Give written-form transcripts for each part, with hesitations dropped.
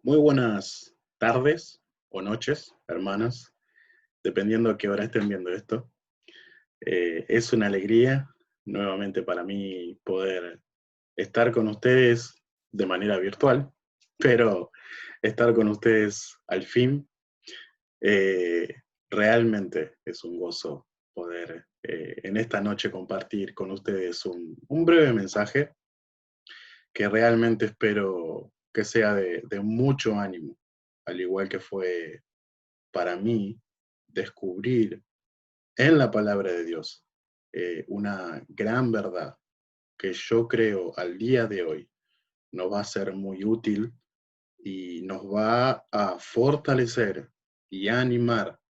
Muy buenas tardes o noches, hermanas, dependiendo a qué hora estén viendo esto. Es una alegría nuevamente para mí poder estar con ustedes de manera virtual, pero estar con ustedes al fin. eh, Realmente es un gozo poder en esta noche compartir con ustedes un breve mensaje que realmente espero que sea de mucho ánimo, al igual que fue para mí descubrir en la palabra de Dios una gran verdad que yo creo al día de hoy nos va a ser muy útil y nos va a fortalecer y a animar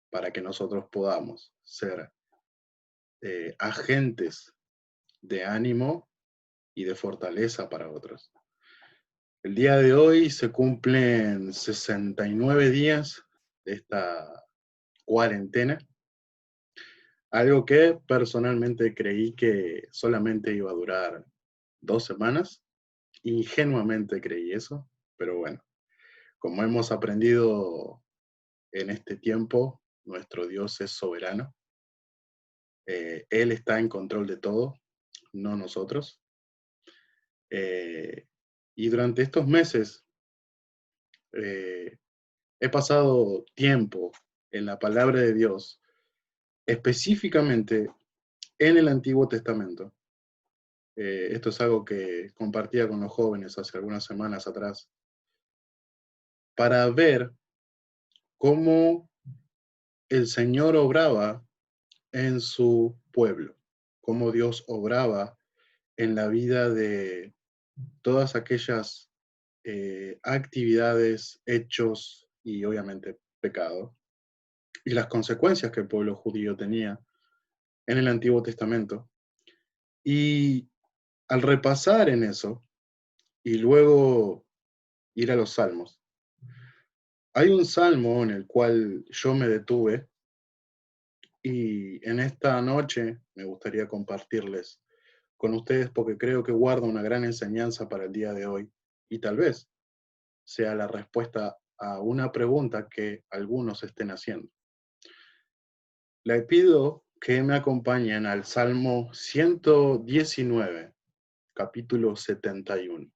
para que nosotros podamos ser agentes de ánimo y de fortaleza para otros. El día de hoy se cumplen 69 días de esta cuarentena. Algo que personalmente creí que solamente iba a durar 2 semanas, ingenuamente creí eso, pero bueno, como hemos aprendido en este tiempo, nuestro Dios es soberano, Él está en control de todo, no nosotros. Eh, y durante estos meses eh, he pasado tiempo en la palabra de Dios, específicamente en el Antiguo Testamento. Esto es algo que compartía con los jóvenes hace algunas semanas atrás, para ver cómo el Señor obraba en su pueblo, cómo Dios obraba en la vida de todas aquellas actividades, hechos y obviamente pecados, y las consecuencias que el pueblo judío tenía en el Antiguo Testamento. Y al repasar en eso, y luego ir a los salmos, hay un salmo en el cual yo me detuve y en esta noche me gustaría compartirles con ustedes porque creo que guarda una gran enseñanza para el día de hoy y tal vez sea la respuesta a una pregunta que algunos estén haciendo. Le pido que me acompañen al Salmo 119, capítulo 71.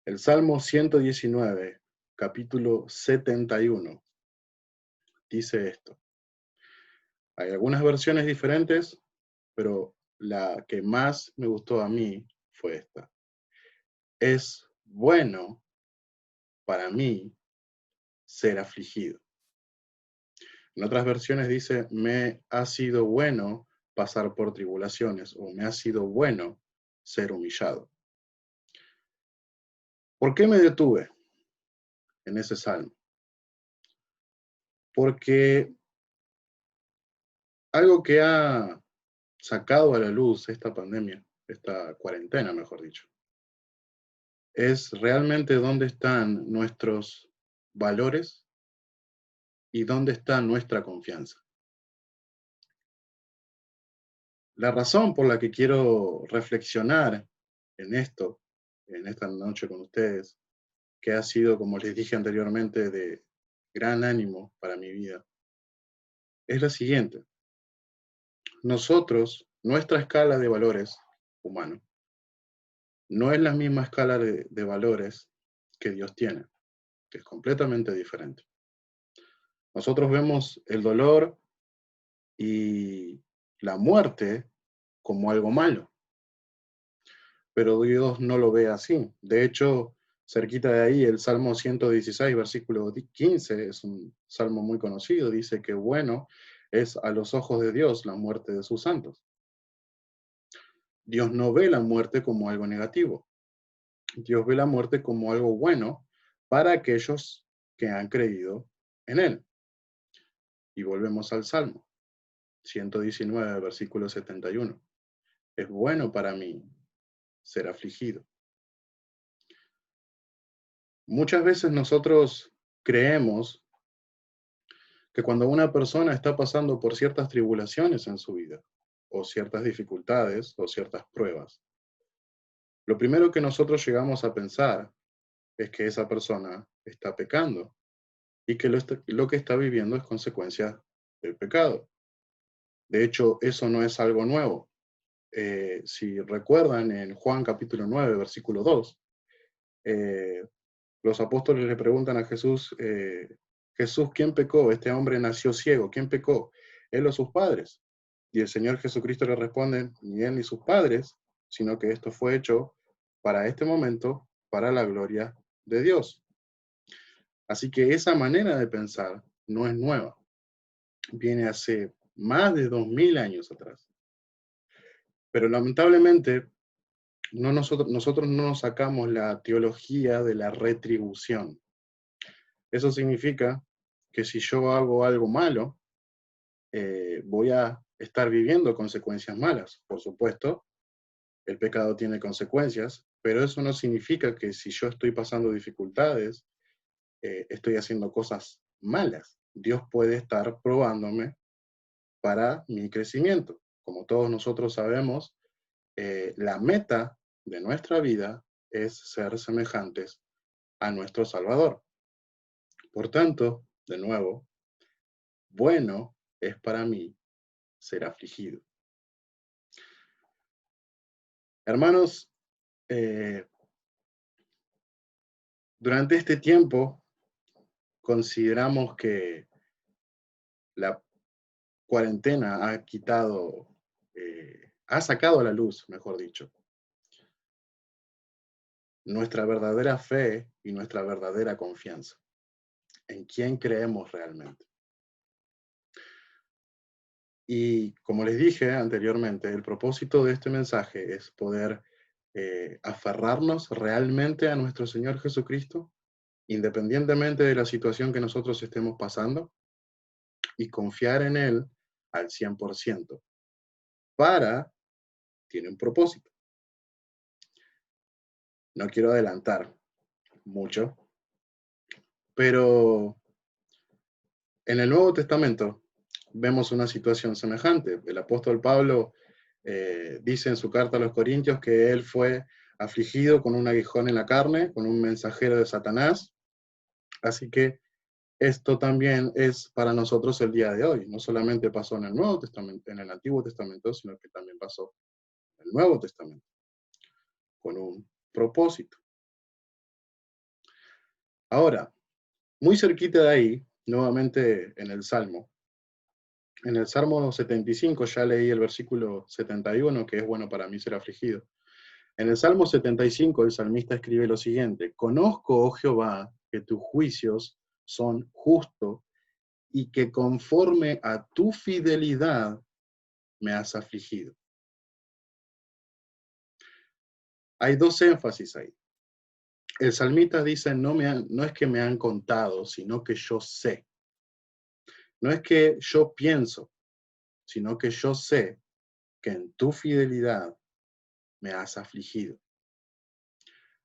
El Salmo 119, capítulo 71, dice esto. Hay algunas versiones diferentes, pero la que más me gustó a mí fue esta. Es bueno para mí ser afligido. En otras versiones dice, me ha sido bueno pasar por tribulaciones o me ha sido bueno ser humillado. ¿Por qué me detuve en ese salmo? Porque algo que ha sacado a la luz esta pandemia, esta cuarentena, mejor dicho, es realmente dónde están nuestros valores y dónde está nuestra confianza. La razón por la que quiero reflexionar en esto, en esta noche con ustedes, que ha sido, como les dije anteriormente, de gran ánimo para mi vida, es la siguiente. Nosotros, nuestra escala de valores humano, no es la misma escala de valores que Dios tiene, que es completamente diferente. Nosotros vemos el dolor y la muerte como algo malo, pero Dios no lo ve así. De hecho, cerquita de ahí, el Salmo 116, versículo 15, es un salmo muy conocido, dice que bueno es a los ojos de Dios la muerte de sus santos. Dios no ve la muerte como algo negativo. Dios ve la muerte como algo bueno para aquellos que han creído en Él. Y volvemos al Salmo 119, versículo 71. Es bueno para mí ser afligido. Muchas veces nosotros creemos que cuando una persona está pasando por ciertas tribulaciones en su vida, o ciertas dificultades, o ciertas pruebas, lo primero que nosotros llegamos a pensar es que esa persona está pecando y que lo que está viviendo es consecuencia del pecado. De hecho, eso no es algo nuevo. Si recuerdan, en Juan capítulo 9, versículo 2, los apóstoles le preguntan a Jesús, Jesús, ¿quién pecó? Este hombre nació ciego, ¿quién pecó? ¿Él o sus padres? Y el Señor Jesucristo le responde, ni él ni sus padres, sino que esto fue hecho para este momento, para la gloria de Dios. Así que esa manera de pensar no es nueva. Viene hace más de 2000 años atrás. Pero lamentablemente, nosotros no nos sacamos la teología de la retribución. Eso significa que si yo hago algo malo, voy a estar viviendo consecuencias malas. Por supuesto, el pecado tiene consecuencias, pero eso no significa que si yo estoy pasando dificultades, estoy haciendo cosas malas. Dios puede estar probándome para mi crecimiento. Como todos nosotros sabemos, la meta de nuestra vida es ser semejantes a nuestro Salvador. Por tanto, de nuevo, bueno es para mí ser afligido. Hermanos, durante este tiempo consideramos que la cuarentena ha sacado a la luz, mejor dicho, nuestra verdadera fe y nuestra verdadera confianza, en quién creemos realmente. Y como les dije anteriormente, el propósito de este mensaje es poder aferrarnos realmente a nuestro Señor Jesucristo, independientemente de la situación que nosotros estemos pasando, y confiar en Él al 100%. Tiene un propósito. No quiero adelantar mucho, pero en el Nuevo Testamento vemos una situación semejante. El apóstol Pablo dice en su carta a los Corintios que él fue afligido con un aguijón en la carne, con un mensajero de Satanás. Así que esto también es para nosotros el día de hoy. No solamente pasó en el Nuevo Testamento, en el Antiguo Testamento, sino que también pasó en el Nuevo Testamento, con un propósito. Ahora, muy cerquita de ahí, nuevamente en el Salmo 75, ya leí el versículo 71, que es bueno para mí ser afligido. En el Salmo 75, el salmista escribe lo siguiente: conozco, oh Jehová, que tus juicios son justos y que conforme a tu fidelidad me has afligido. Hay dos énfasis ahí. El salmista dice, no es que me han contado, sino que yo sé. No es que yo pienso, sino que yo sé que en tu fidelidad me has afligido.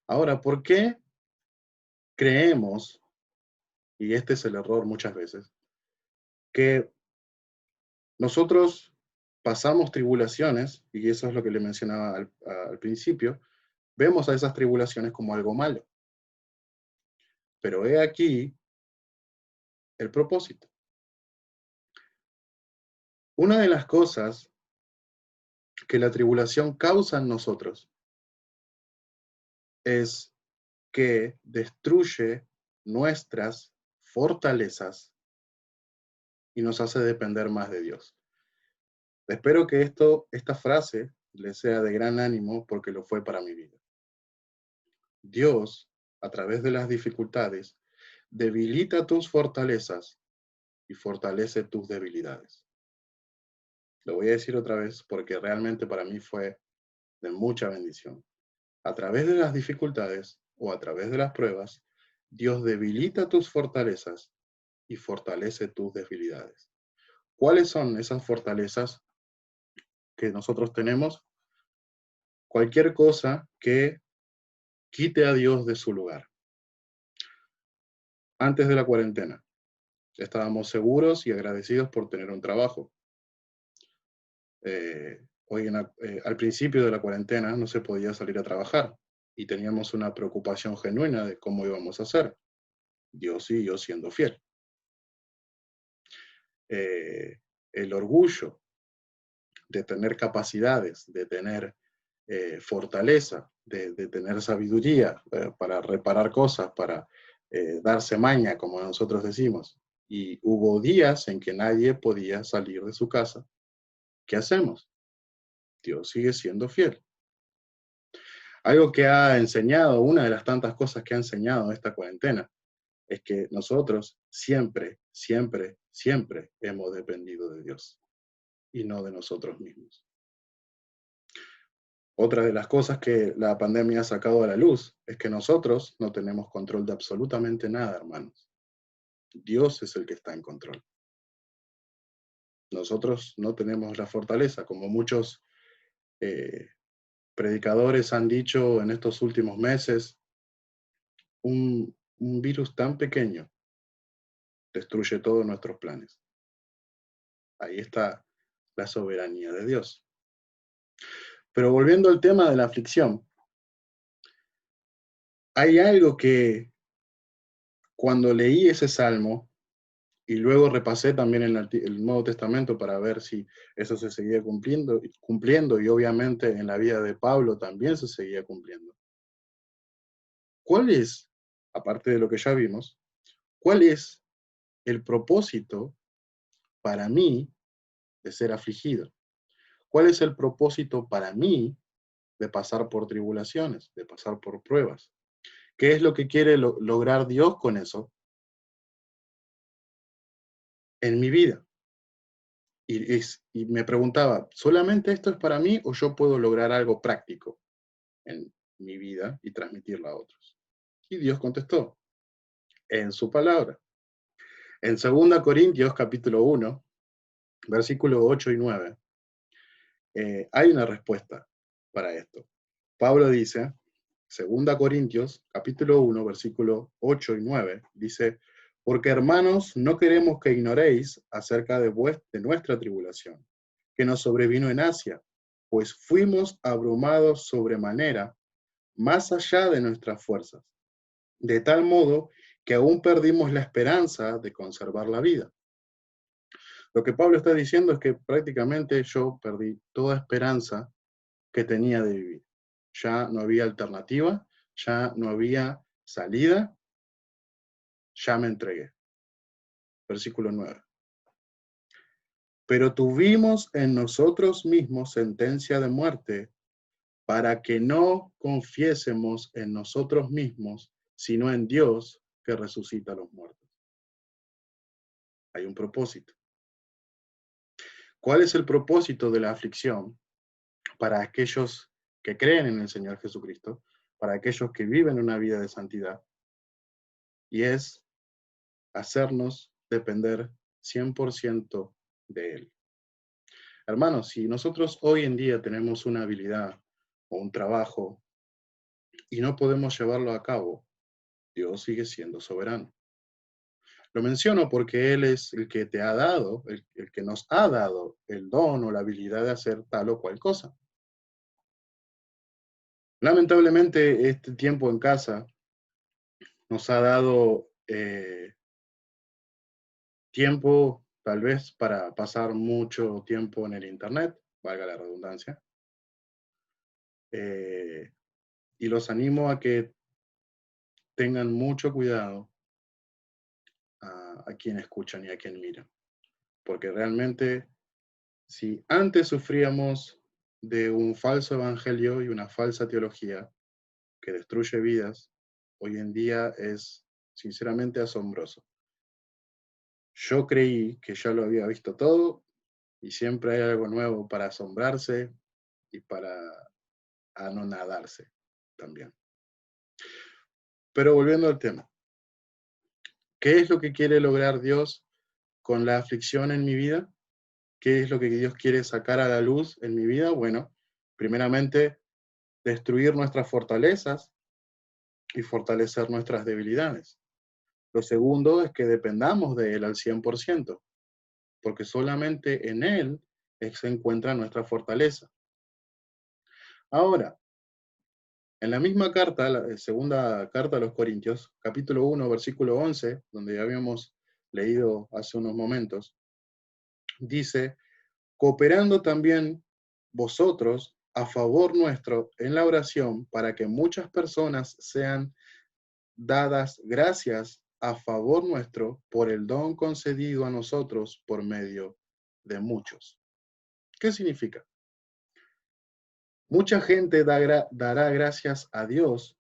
Ahora, ¿por qué creemos, y este es el error muchas veces, que nosotros pasamos tribulaciones, y eso es lo que le mencionaba al principio, vemos a esas tribulaciones como algo malo? Pero he aquí el propósito. Una de las cosas que la tribulación causa en nosotros es que destruye nuestras fortalezas y nos hace depender más de Dios. Espero que esta frase les sea de gran ánimo porque lo fue para mi vida. Dios, a través de las dificultades, debilita tus fortalezas y fortalece tus debilidades. Lo voy a decir otra vez porque realmente para mí fue de mucha bendición. A través de las dificultades o a través de las pruebas, Dios debilita tus fortalezas y fortalece tus debilidades. ¿Cuáles son esas fortalezas que nosotros tenemos? Cualquier cosa que quite a Dios de su lugar. Antes de la cuarentena, estábamos seguros y agradecidos por tener un trabajo. Al principio de la cuarentena no se podía salir a trabajar y teníamos una preocupación genuina de cómo íbamos a hacer. Dios siguió siendo fiel. El orgullo de tener capacidades, de tener fortaleza, de tener sabiduría para reparar cosas, para darse maña, como nosotros decimos. Y hubo días en que nadie podía salir de su casa. ¿Qué hacemos? Dios sigue siendo fiel. Algo que ha enseñado, una de las tantas cosas que ha enseñado esta cuarentena, es que nosotros siempre, siempre, siempre hemos dependido de Dios y no de nosotros mismos. Otra de las cosas que la pandemia ha sacado a la luz es que nosotros no tenemos control de absolutamente nada, hermanos. Dios es el que está en control. Nosotros no tenemos la fortaleza, como muchos predicadores han dicho en estos últimos meses, un virus tan pequeño destruye todos nuestros planes. Ahí está la soberanía de Dios. Pero volviendo al tema de la aflicción, hay algo que cuando leí ese salmo, y luego repasé también el Nuevo Testamento para ver si eso se seguía cumpliendo, y obviamente en la vida de Pablo también se seguía cumpliendo. ¿Cuál es, aparte de lo que ya vimos, cuál es el propósito para mí de ser afligido? ¿Cuál es el propósito para mí de pasar por tribulaciones, de pasar por pruebas? ¿Qué es lo que quiere lograr Dios con eso en mi vida? Y me preguntaba, ¿solamente esto es para mí o yo puedo lograr algo práctico en mi vida y transmitirlo a otros? Y Dios contestó en su palabra. En 2 Corintios capítulo 1, versículos 8 y 9, hay una respuesta para esto. Pablo dice, 2 Corintios capítulo 1, versículos 8 y 9, dice, porque hermanos, no queremos que ignoréis acerca de nuestra tribulación, que nos sobrevino en Asia, pues fuimos abrumados sobremanera, más allá de nuestras fuerzas, de tal modo que aún perdimos la esperanza de conservar la vida. Lo que Pablo está diciendo es que prácticamente yo perdí toda esperanza que tenía de vivir. Ya no había alternativa, ya no había salida, ya me entregué. Versículo 9. Pero tuvimos en nosotros mismos sentencia de muerte para que no confiésemos en nosotros mismos, sino en Dios que resucita a los muertos. Hay un propósito. ¿Cuál es el propósito de la aflicción para aquellos que creen en el Señor Jesucristo, para aquellos que viven una vida de santidad? Y es hacernos depender 100% de Él. Hermanos, si nosotros hoy en día tenemos una habilidad o un trabajo y no podemos llevarlo a cabo, Dios sigue siendo soberano. Lo menciono porque Él es el que te ha dado, el que nos ha dado el don o la habilidad de hacer tal o cual cosa. Lamentablemente, este tiempo en casa nos ha dado tiempo, tal vez, para pasar mucho tiempo en el Internet, valga la redundancia. Y los animo a que tengan mucho cuidado a quien escuchan y a quien miran. Porque realmente, si antes sufríamos de un falso evangelio y una falsa teología que destruye vidas, hoy en día es sinceramente asombroso. Yo creí que ya lo había visto todo y siempre hay algo nuevo para asombrarse y para anonadarse también. Pero volviendo al tema, ¿qué es lo que quiere lograr Dios con la aflicción en mi vida? ¿Qué es lo que Dios quiere sacar a la luz en mi vida? Bueno, primeramente, destruir nuestras fortalezas y fortalecer nuestras debilidades. Lo segundo es que dependamos de Él al 100%, porque solamente en Él se encuentra nuestra fortaleza. Ahora, En la misma carta, la segunda carta a los Corintios, capítulo 1, versículo 11, donde ya habíamos leído hace unos momentos, dice, cooperando también vosotros a favor nuestro en la oración para que muchas personas sean dadas gracias a favor nuestro por el don concedido a nosotros por medio de muchos. ¿Qué significa? Mucha gente dará gracias a Dios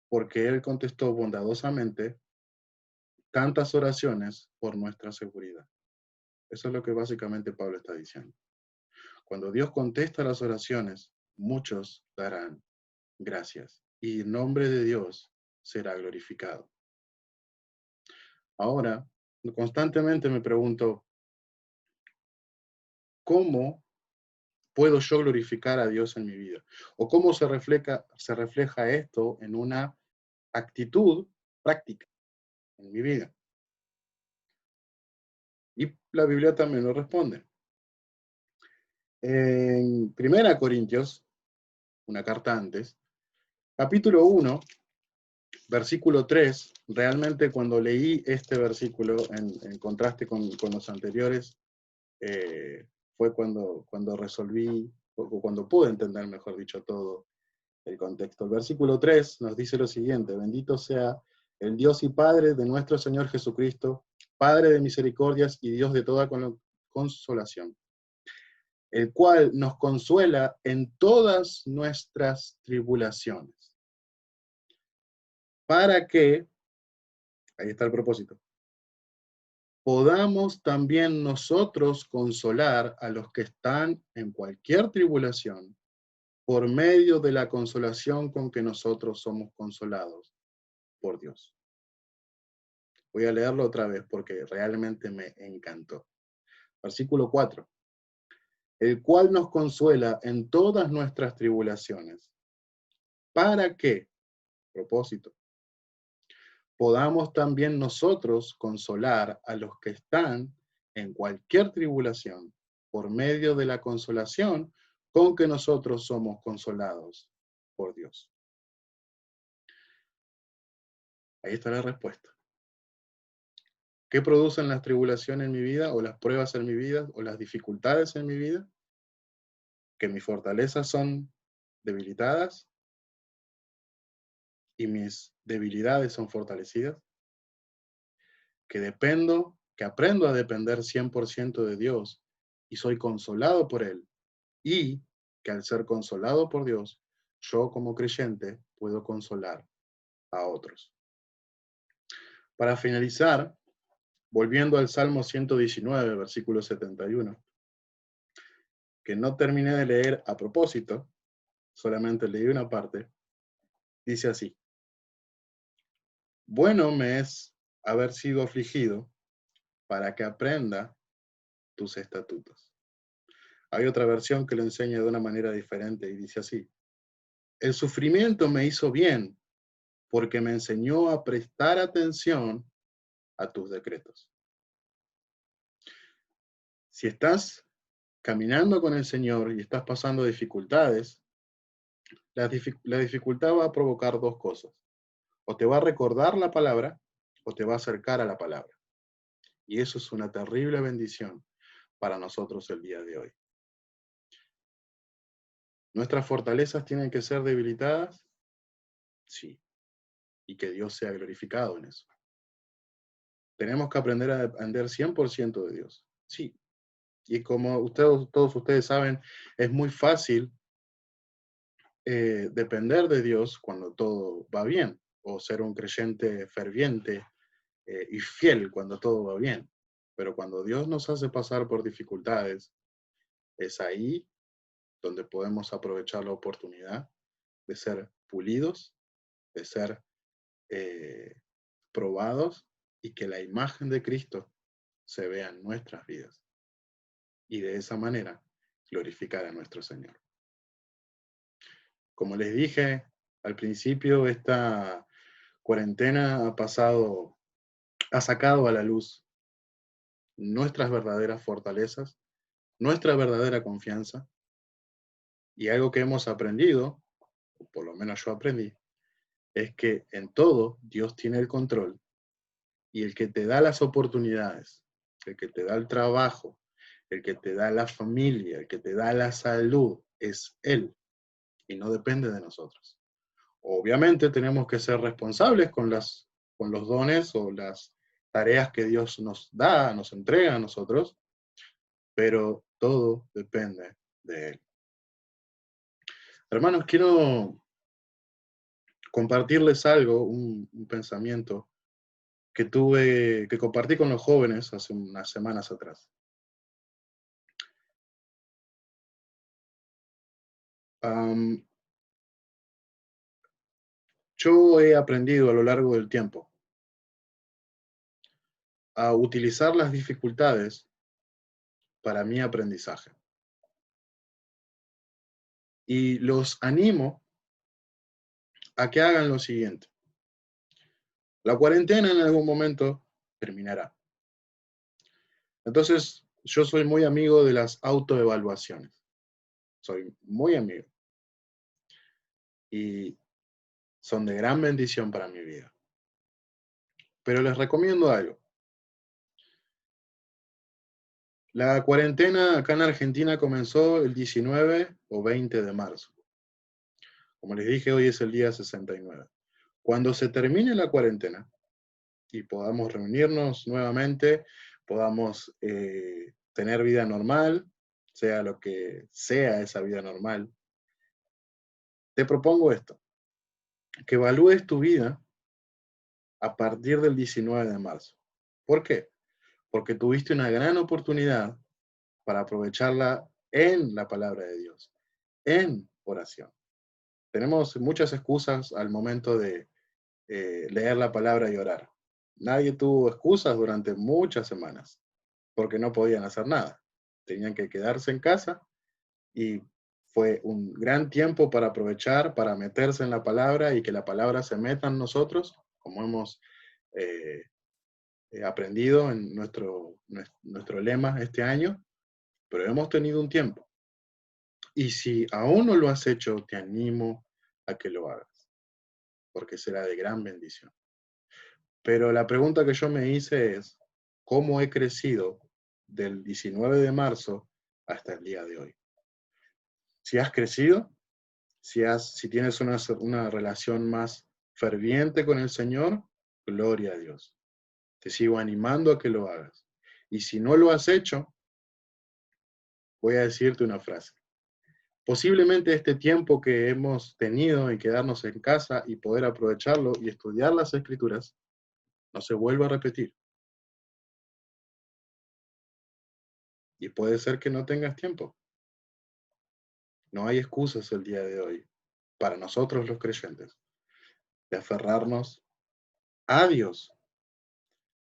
porque Él contestó bondadosamente tantas oraciones por nuestra seguridad. Eso es lo que básicamente Pablo está diciendo. Cuando Dios contesta las oraciones, muchos darán gracias y el nombre de Dios será glorificado. Ahora, constantemente me pregunto, ¿cómo puedo yo glorificar a Dios en mi vida? ¿O cómo se refleja esto en una actitud práctica en mi vida? Y la Biblia también lo responde. En 1 Corintios, una carta antes, capítulo 1, versículo 3, realmente cuando leí este versículo en contraste con los anteriores, fue cuando resolví, o cuando pude entender, mejor dicho, todo el contexto. El versículo 3 nos dice lo siguiente: bendito sea el Dios y Padre de nuestro Señor Jesucristo, Padre de misericordias y Dios de toda consolación, el cual nos consuela en todas nuestras tribulaciones, para que, ahí está el propósito, podamos también nosotros consolar a los que están en cualquier tribulación por medio de la consolación con que nosotros somos consolados por Dios. Voy a leerlo otra vez porque realmente me encantó. Versículo 4. El cual nos consuela en todas nuestras tribulaciones. ¿Para qué? Propósito. Podamos también nosotros consolar a los que están en cualquier tribulación por medio de la consolación con que nosotros somos consolados por Dios. Ahí está la respuesta. ¿Qué producen las tribulaciones en mi vida, o las pruebas en mi vida, o las dificultades en mi vida? Que mis fortalezas son debilitadas y mis debilidades son fortalecidas. Que aprendo a depender 100% de Dios y soy consolado por Él. Y que al ser consolado por Dios, yo como creyente puedo consolar a otros. Para finalizar, volviendo al Salmo 119, versículo 71, que no terminé de leer a propósito, solamente leí una parte, dice así: bueno me es haber sido afligido para que aprenda tus estatutos. Hay otra versión que lo enseña de una manera diferente y dice así: el sufrimiento me hizo bien porque me enseñó a prestar atención a tus decretos. Si estás caminando con el Señor y estás pasando dificultades, la dificultad va a provocar dos cosas. O te va a recordar la palabra o te va a acercar a la palabra. Y eso es una terrible bendición para nosotros el día de hoy. ¿Nuestras fortalezas tienen que ser debilitadas? Sí. Y que Dios sea glorificado en eso. ¿Tenemos que aprender a depender 100% de Dios? Sí. Y como todos ustedes saben, es muy fácil depender de Dios cuando todo va bien, o ser un creyente ferviente y fiel cuando todo va bien. Pero cuando Dios nos hace pasar por dificultades, es ahí donde podemos aprovechar la oportunidad de ser pulidos, de ser probados, y que la imagen de Cristo se vea en nuestras vidas. Y de esa manera glorificar a nuestro Señor. Como les dije al principio, esta cuarentena ha sacado a la luz nuestras verdaderas fortalezas, nuestra verdadera confianza, y algo que hemos aprendido, o por lo menos yo aprendí, es que en todo Dios tiene el control y el que te da las oportunidades, el que te da el trabajo, el que te da la familia, el que te da la salud, es Él y no depende de nosotros. Obviamente tenemos que ser responsables con los dones o las tareas que Dios nos da, nos entrega a nosotros, pero todo depende de Él. Hermanos, quiero compartirles algo, un pensamiento que compartí con los jóvenes hace unas semanas atrás. Am, yo he aprendido a lo largo del tiempo a utilizar las dificultades para mi aprendizaje. Y los animo a que hagan lo siguiente. La cuarentena en algún momento terminará. Entonces, yo soy muy amigo de las autoevaluaciones. Soy muy amigo. Y son de gran bendición para mi vida. Pero les recomiendo algo. La cuarentena acá en Argentina comenzó el 19 o 20 de marzo. Como les dije, hoy es el día 69. Cuando se termine la cuarentena y podamos reunirnos nuevamente, podamos tener vida normal, sea lo que sea esa vida normal, te propongo esto, que evalúes tu vida a partir del 19 de marzo. ¿Por qué? Porque tuviste una gran oportunidad para aprovecharla en la palabra de Dios, en oración. Tenemos muchas excusas al momento de leer la palabra y orar. Nadie tuvo excusas durante muchas semanas porque no podían hacer nada. Tenían que quedarse en casa y fue un gran tiempo para aprovechar, para meterse en la palabra y que la palabra se meta en nosotros, como hemos eh, aprendido en nuestro lema este año, pero hemos tenido un tiempo. Y si aún no lo has hecho, te animo a que lo hagas, porque será de gran bendición. Pero la pregunta que yo me hice es, ¿cómo he crecido del 19 de marzo hasta el día de hoy? Si has crecido, si tienes una relación más ferviente con el Señor, gloria a Dios. Te sigo animando a que lo hagas. Y si no lo has hecho, voy a decirte una frase. Posiblemente este tiempo que hemos tenido en quedarnos en casa y poder aprovecharlo y estudiar las Escrituras, no se vuelva a repetir. Y puede ser que no tengas tiempo. No hay excusas el día de hoy para nosotros los creyentes de aferrarnos a Dios,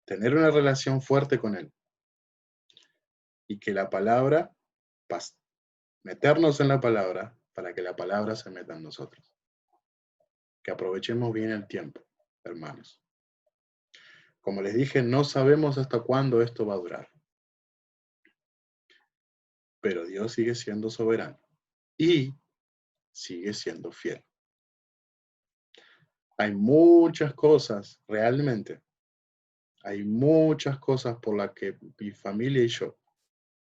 tener una relación fuerte con Él y que la palabra, meternos en la palabra para que la palabra se meta en nosotros. Que aprovechemos bien el tiempo, hermanos. Como les dije, no sabemos hasta cuándo esto va a durar, pero Dios sigue siendo soberano y sigue siendo fiel. Hay muchas cosas, realmente, hay muchas cosas por las que mi familia y yo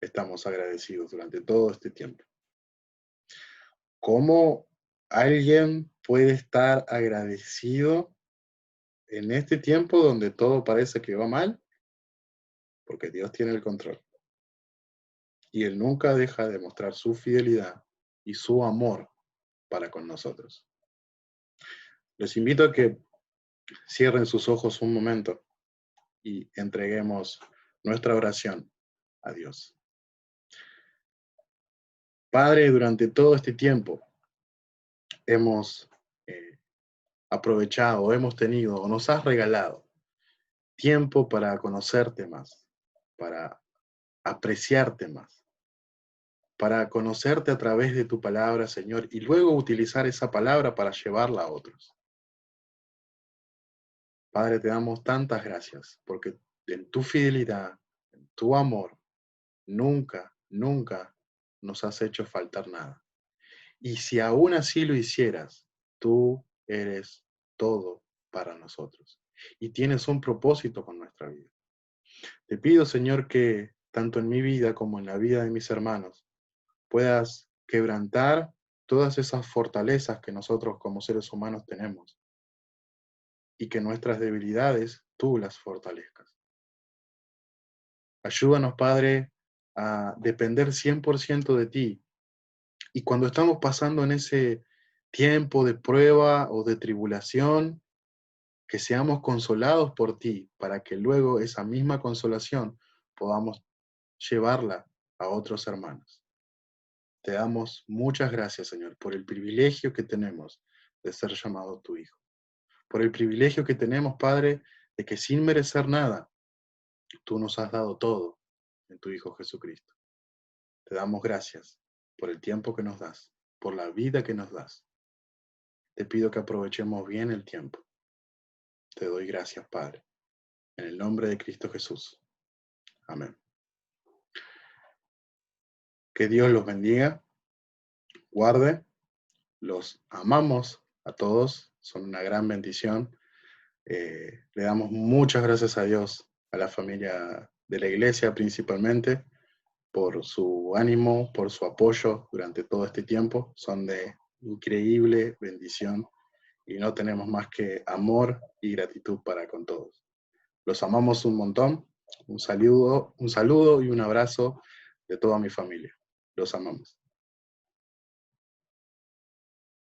estamos agradecidos durante todo este tiempo. ¿Cómo alguien puede estar agradecido en este tiempo donde todo parece que va mal? Porque Dios tiene el control. Y Él nunca deja de mostrar su fidelidad y su amor para con nosotros. Les invito a que cierren sus ojos un momento y entreguemos nuestra oración a Dios. Padre, durante todo este tiempo hemos aprovechado, hemos tenido o nos has regalado tiempo para conocerte más, para apreciarte más, para conocerte a través de tu palabra, Señor, y luego utilizar esa palabra para llevarla a otros. Padre, te damos tantas gracias porque en tu fidelidad, en tu amor, nunca, nunca nos has hecho faltar nada. Y si aún así lo hicieras, tú eres todo para nosotros y tienes un propósito con nuestra vida. Te pido, Señor, que tanto en mi vida como en la vida de mis hermanos puedas quebrantar todas esas fortalezas que nosotros como seres humanos tenemos y que nuestras debilidades tú las fortalezcas. Ayúdanos, Padre, a depender 100% de ti. Y cuando estamos pasando en ese tiempo de prueba o de tribulación, que seamos consolados por ti, para que luego esa misma consolación podamos llevarla a otros hermanos. Te damos muchas gracias, Señor, por el privilegio que tenemos de ser llamado tu Hijo. Por el privilegio que tenemos, Padre, de que sin merecer nada, tú nos has dado todo en tu Hijo Jesucristo. Te damos gracias por el tiempo que nos das, por la vida que nos das. Te pido que aprovechemos bien el tiempo. Te doy gracias, Padre. En el nombre de Cristo Jesús. Amén. Que Dios los bendiga, guarde, los amamos a todos, son una gran bendición. Le damos muchas gracias a Dios, a la familia de la iglesia principalmente, por su ánimo, por su apoyo durante todo este tiempo. Son de increíble bendición y no tenemos más que amor y gratitud para con todos. Los amamos un montón. Un saludo y un abrazo de toda mi familia. Los amamos.